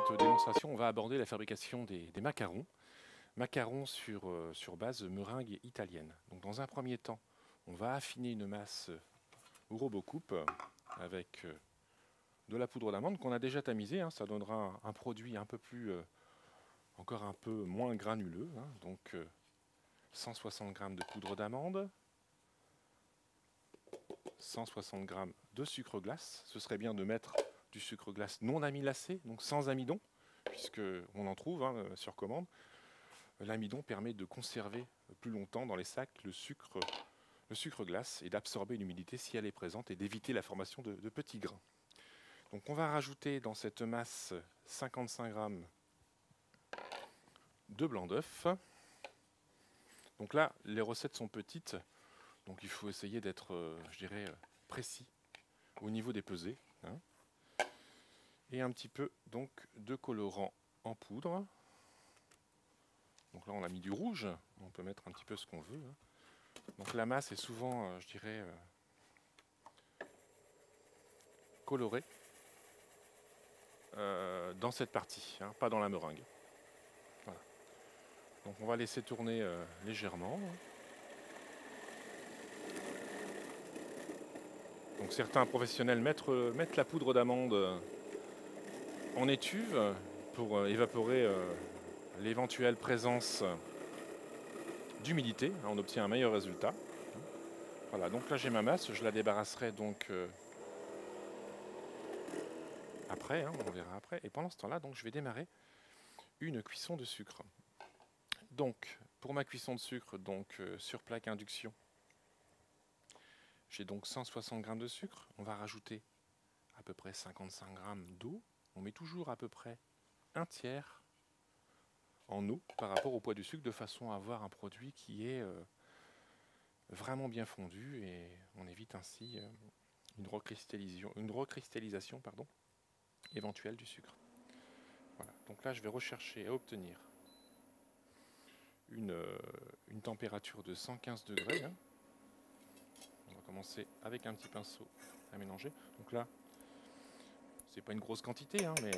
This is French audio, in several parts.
cette démonstration, on va aborder la fabrication des macarons. Macarons sur base meringue italienne. Donc, dans un premier temps, on va affiner une masse au robocoupe avec de la poudre d'amande qu'on a déjà tamisée. Ça donnera un produit un peu plus, encore un peu moins granuleux. Donc 160 g de poudre d'amande, 160 g de sucre glace. Ce serait bien de mettre du sucre glace non amylacé, donc sans amidon, puisqu'on en trouve sur commande. L'amidon permet de conserver plus longtemps dans les sacs le sucre glace et d'absorber l'humidité si elle est présente et d'éviter la formation de petits grains. Donc on va rajouter dans cette masse 55 g de blanc d'œuf. Donc là, les recettes sont petites, donc il faut essayer d'être, je dirais, précis au niveau des pesées. Et un petit peu donc de colorant en poudre. Donc là, on a mis du rouge, on peut mettre un petit peu ce qu'on veut. Donc la masse est souvent, je dirais, colorée dans cette partie, pas dans la meringue. Voilà. Donc on va laisser tourner légèrement. Donc certains professionnels mettent la poudre d'amande en étuve pour évaporer l'éventuelle présence d'humidité. On obtient un meilleur résultat. Voilà, donc là j'ai ma masse, je la débarrasserai donc après, on verra après. Et pendant ce temps-là, donc je vais démarrer une cuisson de sucre. Donc pour ma cuisson de sucre, donc sur plaque induction, j'ai donc 160 g de sucre. On va rajouter à peu près 55 g d'eau. On met toujours à peu près un tiers en eau par rapport au poids du sucre, de façon à avoir un produit qui est vraiment bien fondu, et on évite ainsi une recristallisation éventuelle du sucre. Voilà. Donc là, je vais rechercher à obtenir une température de 115 degrés. On va commencer avec un petit pinceau à mélanger. Donc là, c'est pas une grosse quantité, mais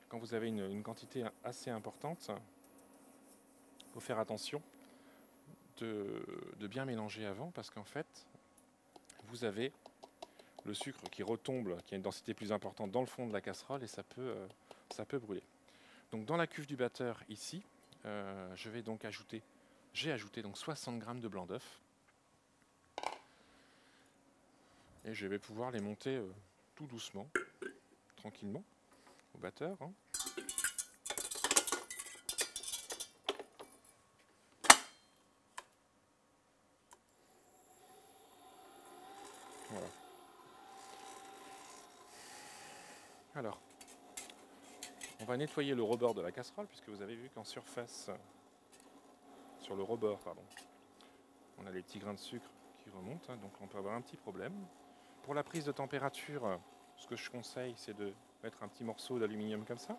quand vous avez une quantité assez importante, il faut faire attention de bien mélanger avant, parce qu'en fait, vous avez le sucre qui retombe, qui a une densité plus importante dans le fond de la casserole, et ça peut brûler. Donc dans la cuve du batteur ici, j'ai ajouté donc 60 g de blanc d'œuf, et je vais pouvoir les monter tout doucement, tranquillement, au batteur. Voilà. Alors, on va nettoyer le rebord de la casserole, puisque vous avez vu qu'en surface, sur le rebord, on a les petits grains de sucre qui remontent, donc on peut avoir un petit problème. Pour la prise de température, ce que je conseille, c'est de mettre un petit morceau d'aluminium comme ça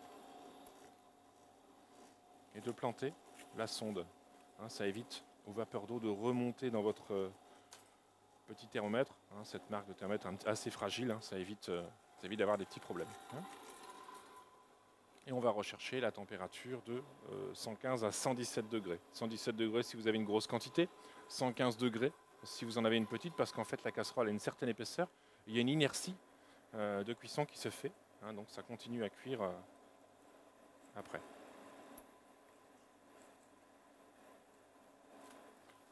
et de planter la sonde. Ça évite aux vapeurs d'eau de remonter dans votre petit thermomètre. Cette marque de thermomètre assez fragile, ça évite d'avoir des petits problèmes. Et on va rechercher la température de 115 à 117 degrés. 117 degrés si vous avez une grosse quantité, 115 degrés si vous en avez une petite, parce qu'en fait la casserole a une certaine épaisseur. Il y a une inertie de cuisson qui se fait, donc ça continue à cuire après.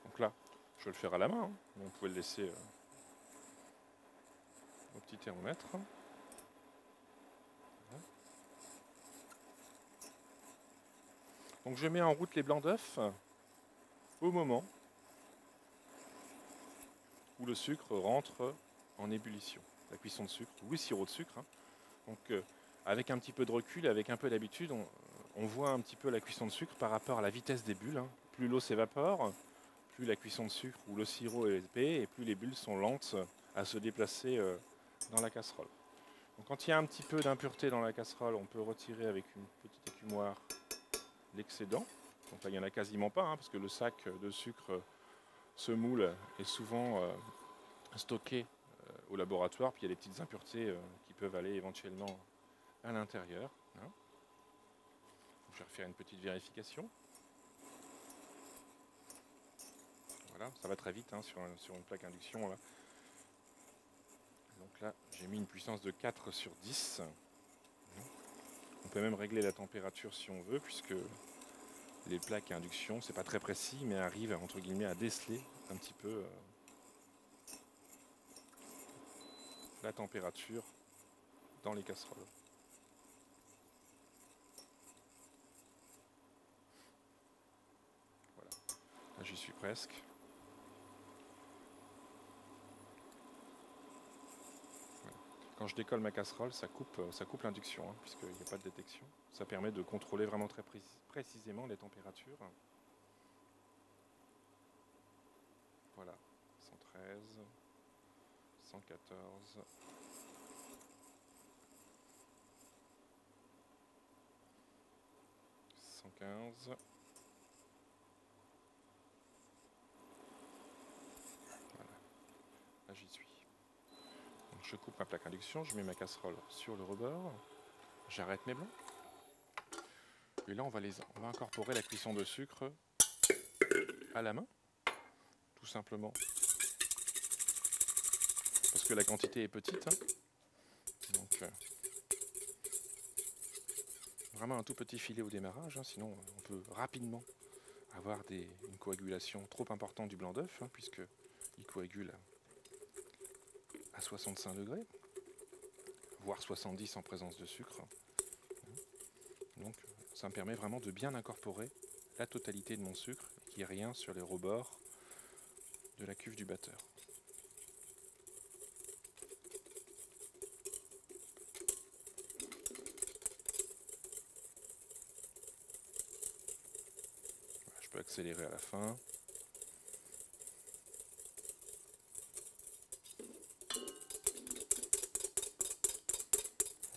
Donc là, je vais le faire à la main, mais on pouvait le laisser au petit thermomètre. Voilà. Donc je mets en route les blancs d'œufs au moment où le sucre rentre en ébullition. La cuisson de sucre, ou le sirop de sucre. Donc avec un petit peu de recul, avec un peu d'habitude, on voit un petit peu la cuisson de sucre par rapport à la vitesse des bulles. Plus l'eau s'évapore, plus la cuisson de sucre ou le sirop est épais, et plus les bulles sont lentes à se déplacer dans la casserole. Donc quand il y a un petit peu d'impureté dans la casserole, on peut retirer avec une petite écumoire l'excédent. Donc là, il n'y en a quasiment pas, parce que le sac de sucre se moule est souvent stocké au laboratoire, puis il y a des petites impuretés qui peuvent aller éventuellement à l'intérieur. Je vais refaire une petite vérification. Voilà, ça va très vite hein, sur une plaque induction. Là. Donc là, j'ai mis une puissance de 4 sur 10. On peut même régler la température si on veut, puisque les plaques à induction, c'est pas très précis, mais arrivent entre guillemets à déceler un petit peu la température dans les casseroles. Voilà, là j'y suis presque. Quand je décolle ma casserole, ça coupe l'induction, hein, puisqu'il n'y a pas de détection. Ça permet de contrôler vraiment très précisément les températures. Voilà, 113, 114, 115. Voilà, là j'y suis. Donc je coupe ma plaque induction, je mets ma casserole sur le rebord, j'arrête mes blancs. Et là on va incorporer la cuisson de sucre à la main, tout simplement. Parce que la quantité est petite. Hein. Donc vraiment un tout petit filet au démarrage, hein, sinon on peut rapidement avoir une coagulation trop importante du blanc d'œuf, hein, puisqu'il coagule à 65 degrés, voire 70 en présence de sucre. Donc ça me permet vraiment de bien incorporer la totalité de mon sucre, qu'il n'y ait rien sur les rebords de la cuve du batteur. Voilà, je peux accélérer à la fin.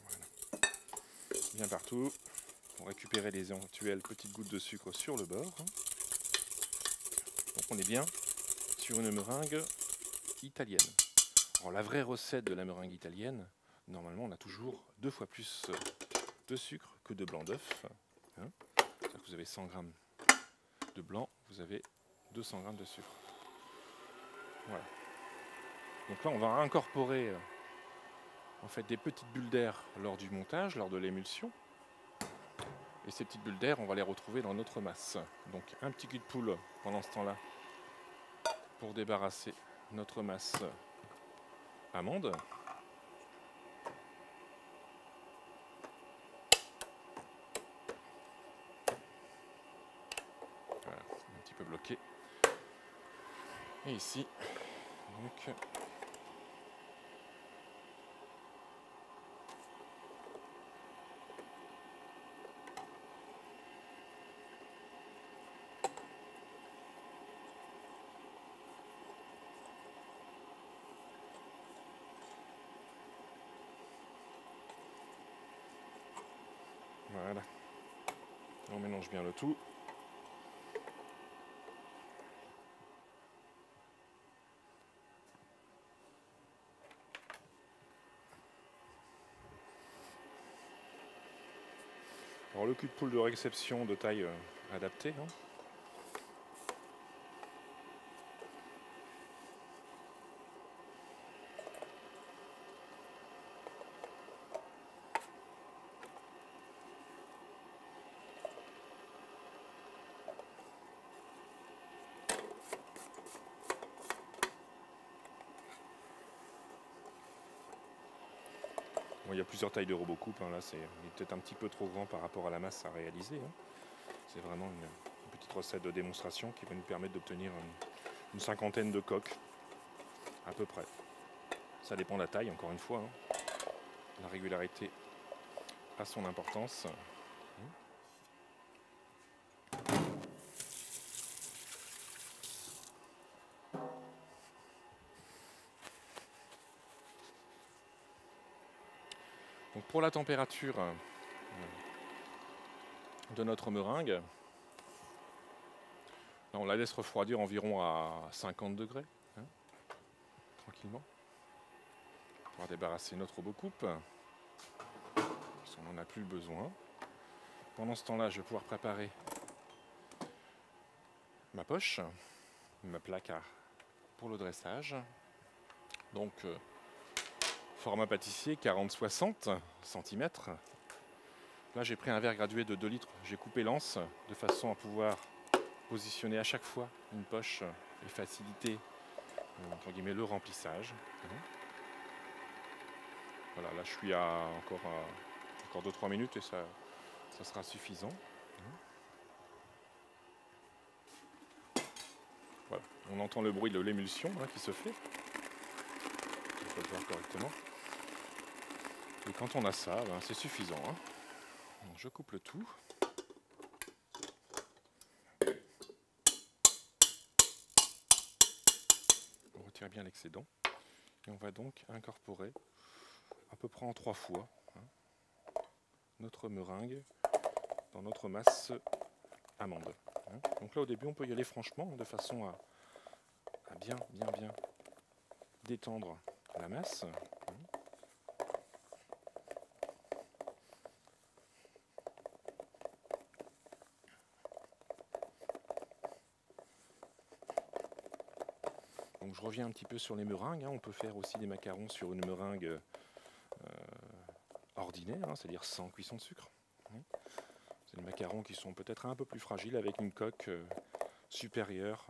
Voilà. Bien partout, pour récupérer les éventuelles petites gouttes de sucre sur le bord. Donc on est bien sur une meringue italienne. Alors la vraie recette de la meringue italienne, normalement on a toujours 2 fois plus de sucre que de blanc d'œuf. Hein, c'est-à-dire que vous avez 100 g de blanc, vous avez 200 g de sucre. Voilà. Donc là on va incorporer en fait des petites bulles d'air lors du montage, lors de l'émulsion. Et ces petites bulles d'air, on va les retrouver dans notre masse. Donc un petit cul de poule pendant ce temps-là pour débarrasser notre masse amande. Voilà, un petit peu bloqué. Et ici, donc, voilà. On mélange bien le tout. Alors le cul de poule de réception de taille adaptée. Hein. Bon, il y a plusieurs tailles de Robocoupe, hein, là il est peut-être un petit peu trop grand par rapport à la masse à réaliser. Hein. C'est vraiment une petite recette de démonstration qui va nous permettre d'obtenir une cinquantaine de coques, à peu près. Ça dépend de la taille, encore une fois. Hein. La régularité a son importance. Donc pour la température de notre meringue, là on la laisse refroidir environ à 50 degrés, hein, tranquillement. On va pouvoir débarrasser notre Robocoupe, parce qu'on n'en a plus le besoin. Pendant ce temps-là, je vais pouvoir préparer ma poche, ma plaque pour le dressage. Donc, format pâtissier 40-60 cm. Là, j'ai pris un verre gradué de 2 litres. J'ai coupé l'anse de façon à pouvoir positionner à chaque fois une poche et faciliter entre guillemets le remplissage. Voilà, là je suis à encore 2-3 minutes et ça sera suffisant. Voilà. On entend le bruit de l'émulsion qui se fait. On peut le voir correctement. Et quand on a ça, c'est suffisant. Donc, je coupe le tout. On retire bien l'excédent. Et on va donc incorporer à peu près en 3 fois notre meringue dans notre masse amande. Donc là au début on peut y aller franchement de façon à bien détendre la masse. Donc je reviens un petit peu sur les meringues. On peut faire aussi des macarons sur une meringue ordinaire, c'est-à-dire sans cuisson de sucre. C'est des macarons qui sont peut-être un peu plus fragiles avec une coque supérieure,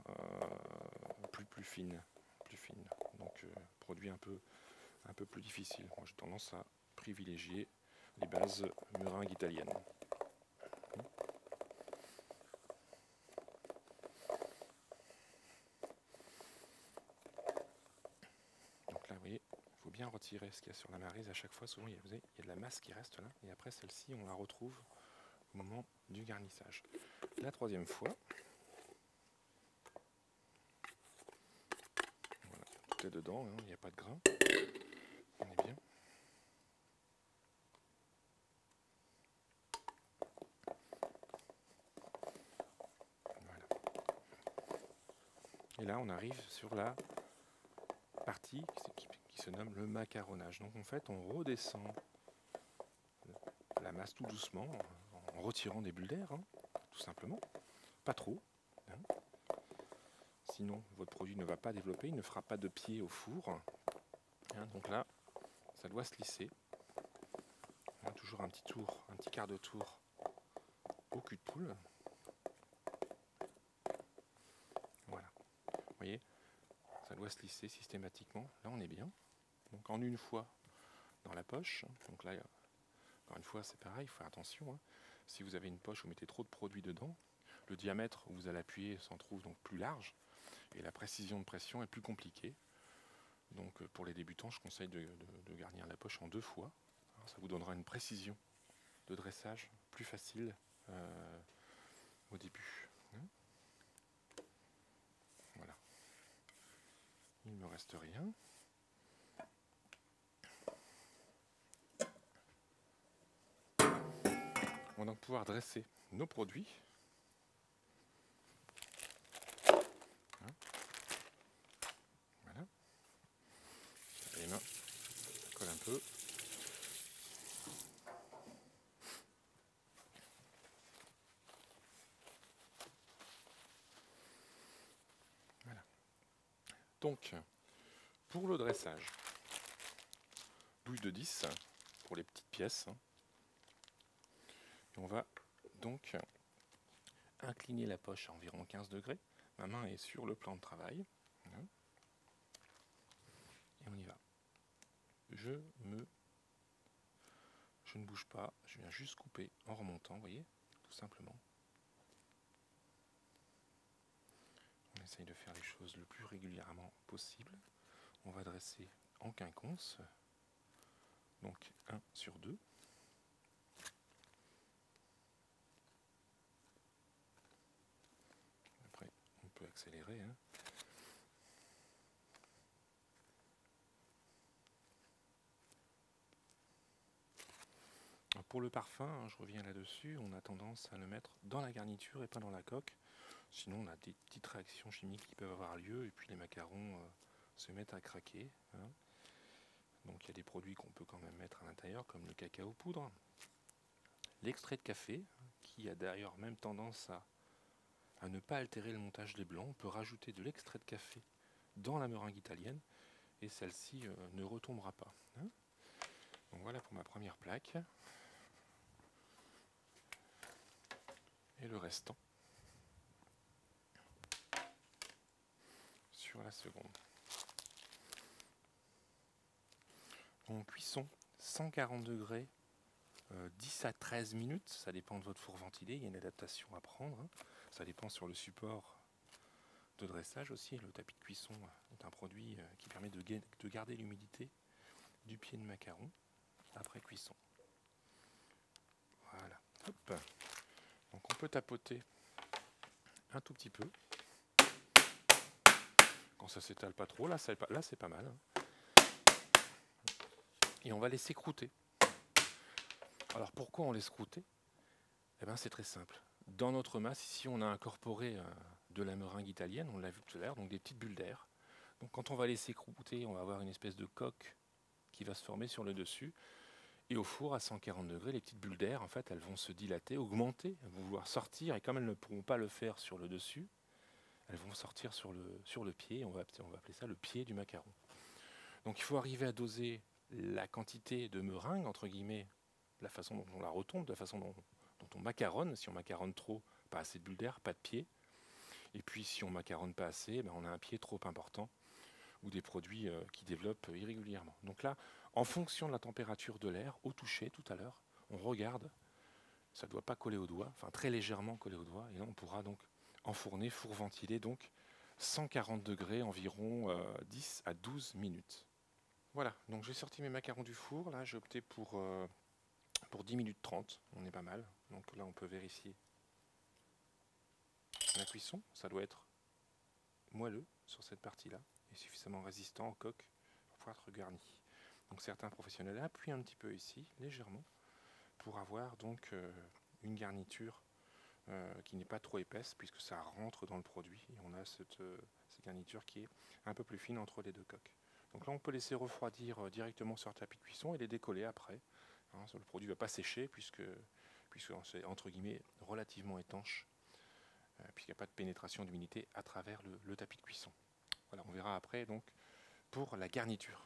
plus fine. Donc produit un peu plus difficile. Moi j'ai tendance à privilégier les bases meringues italiennes. Donc là vous voyez, il faut bien retirer ce qu'il y a sur la maryse à chaque fois. Souvent il y a de la masse qui reste là et après celle-ci on la retrouve au moment du garnissage. La troisième fois, voilà, tout est dedans, il n'y a pas de grain, on est bien. Voilà. Et là on arrive sur la partie qui se nomme le macaronnage. Donc en fait on redescend la masse tout doucement en retirant des bulles d'air, tout simplement, pas trop. Sinon votre produit ne va pas développer, il ne fera pas de pied au four. Donc là ça doit se lisser. Toujours un petit quart de tour au cul de poule. Voilà. Vous voyez, ça doit se lisser systématiquement. Là, on est bien. Donc en une fois dans la poche. Donc là, encore une fois, c'est pareil, il faut faire attention. Si vous avez une poche, vous mettez trop de produit dedans. Le diamètre où vous allez appuyer s'en trouve donc plus large. Et la précision de pression est plus compliquée. Donc pour les débutants, je conseille de garnir la poche en 2 fois. Ça vous donnera une précision de dressage plus facile au début. Voilà. Il ne me reste rien. On va donc pouvoir dresser nos produits. Voilà. Les mains, ça colle un peu. Voilà. Donc, pour le dressage, douille de 10 pour les petites pièces. Et on va donc incliner la poche à environ 15 degrés. Ma main est sur le plan de travail. Et on y va. Je ne bouge pas, je viens juste couper en remontant, vous voyez, tout simplement. On essaye de faire les choses le plus régulièrement possible. On va dresser en quinconce, donc 1 sur 2. Après, on peut accélérer. Pour le parfum, je reviens là-dessus, on a tendance à le mettre dans la garniture et pas dans la coque. Sinon, on a des petites réactions chimiques qui peuvent avoir lieu et puis les macarons se mettent à craquer. Donc il y a des produits qu'on peut quand même mettre à l'intérieur, comme le cacao poudre. L'extrait de café, qui a d'ailleurs même tendance à ne pas altérer le montage des blancs. On peut rajouter de l'extrait de café dans la meringue italienne et celle-ci ne retombera pas. Hein. Donc voilà pour ma première plaque. Et le restant sur la seconde. En cuisson, 140 degrés, 10 à 13 minutes, ça dépend de votre four ventilé, il y a une adaptation à prendre. Hein. Ça dépend sur le support de dressage aussi. Le tapis de cuisson est un produit qui permet de garder l'humidité du pied de macaron après cuisson. Voilà. Hop. Donc on peut tapoter un tout petit peu. Quand ça s'étale pas trop, là c'est pas mal. Hein. Et on va laisser croûter. Alors pourquoi on laisse croûter? Eh bien c'est très simple. Dans notre masse, ici on a incorporé de la meringue italienne, on l'a vu tout à l'heure, donc des petites bulles d'air. Donc quand on va laisser croûter, on va avoir une espèce de coque qui va se former sur le dessus. Et au four à 140 degrés, les petites bulles d'air, en fait, elles vont se dilater, augmenter, elles vont vouloir sortir. Et comme elles ne pourront pas le faire sur le dessus, elles vont sortir sur le pied. On va appeler ça le pied du macaron. Donc il faut arriver à doser la quantité de meringue, entre guillemets, la façon dont on la retombe, de la façon dont on macaronne. Si on macaronne trop, pas assez de bulles d'air, pas de pied. Et puis si on macaronne pas assez, ben, on a un pied trop important ou des produits qui développent irrégulièrement. Donc là, en fonction de la température de l'air, au toucher tout à l'heure, on regarde, ça ne doit pas coller au doigt, enfin très légèrement coller au doigt, et là on pourra donc enfourner, four ventilé, donc 140 degrés, environ 10 à 12 minutes. Voilà, donc j'ai sorti mes macarons du four, là j'ai opté pour 10 minutes 30, on est pas mal, donc là on peut vérifier la cuisson, ça doit être moelleux sur cette partie-là, et suffisamment résistant en coque pour pouvoir être garni. Donc certains professionnels appuient un petit peu ici, légèrement, pour avoir donc une garniture qui n'est pas trop épaisse, puisque ça rentre dans le produit, et on a cette garniture qui est un peu plus fine entre les deux coques. Donc là on peut laisser refroidir directement sur le tapis de cuisson et les décoller après. Hein, le produit ne va pas sécher, puisque c'est entre guillemets relativement étanche, puisqu'il n'y a pas de pénétration d'humidité à travers le tapis de cuisson. Voilà, on verra après donc pour la garniture.